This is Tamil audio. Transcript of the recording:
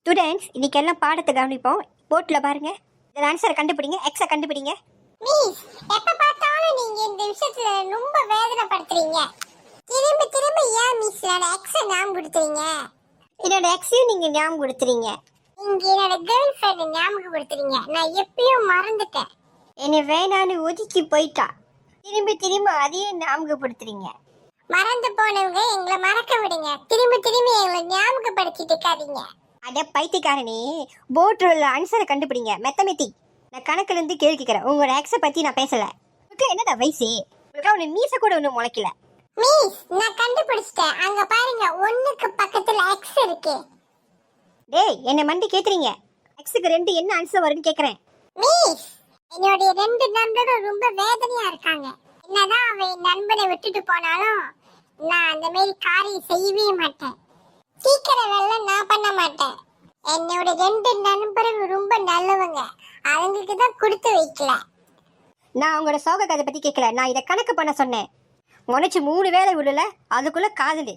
ஸ்டூடெண்ட்ஸ் இன்னைக்கெல்லாம் பாடத்தை கவனிப்போம். போர்ட்டில் பாருங்க. இதில் ஆன்சரை கண்டுபிடிங்க. எக்ஸை கண்டுபிடிங்க. மிஸ், எப்ப பார்த்தாலும் நீங்க இந்த விஷயத்துல ரொம்ப வேதனைப்படுத்துறீங்க. திரும்ப திரும்ப ஏன் மிஸ் என்னோட எக்ஸ ஞாபகம் கொடுத்துறீங்க? என்னோட எக்ஸையும் நீங்கள் ஞாபகம் கொடுத்துறீங்க. நீங்க என்னோட கேர்ள் ஃப்ரெண்ட் ஞாபகம் கொடுத்துறீங்க. நான் எப்பயும் மறந்துட்டேன். என்னை வேணான்னு ஒதுக்கி போயிட்டா. திரும்ப திரும்ப அதையே ஞாபகப்படுத்துறீங்க. மறந்து போனவங்க எங்களை மறக்க விடுங்க. திரும்ப திரும்ப எங்களை ஞாபகப்படுத்திட்டு இருக்காதீங்க. அட பைத்தியக்காரனே, போர்ட்டில் உள்ள ஆன்சரை கண்டுபிடிங்க. மெத்தமெட்டிக். நான் கணக்குலேருந்து கேள்வி கேட்குறேன். உங்களோட எக்ஸை பற்றி நான் பேசலை. உங்களுக்கு என்னடா வயசு? உங்களுக்கு ஒன்று மீசை கூட ஒன்றும் முளைக்கல. மிஸ், நான் கண்டுபிடிச்சிட்டேன். அங்க பாருங்க, ஒண்ணுக்கு பக்கத்துல எக்ஸ் இருக்கு. டேய், என்னை மண்டி கேட்குறீங்க. எக்ஸுக்கு 2 என்ன ஆன்சர் வரும்னு கேட்குறேன். மிஸ், என்னுடைய 2 நண்பர்கள் ரொம்ப வேதனையா இருக்காங்க. என்னதான் அவன் நண்பனை விட்டுட்டு போனாலும் நான் அந்த மாதிரி காரியம் செய்யவே மாட்டேன். சீக்கிரம் வேலை நான் பண்ண மாட்டேன். என்னோட 2 நண்பர்கள் ரொம்ப நல்லவங்க. அவங்களுக்கு தான் கொடுத்து வைக்கல. நான் உங்களோட சோக கதை பற்றி கேட்கல. நான் இதை கணக்கு பண்ண சொன்னேன். முனைச்சு 3 வேளை விடல, அதுக்குள்ளே காதலு.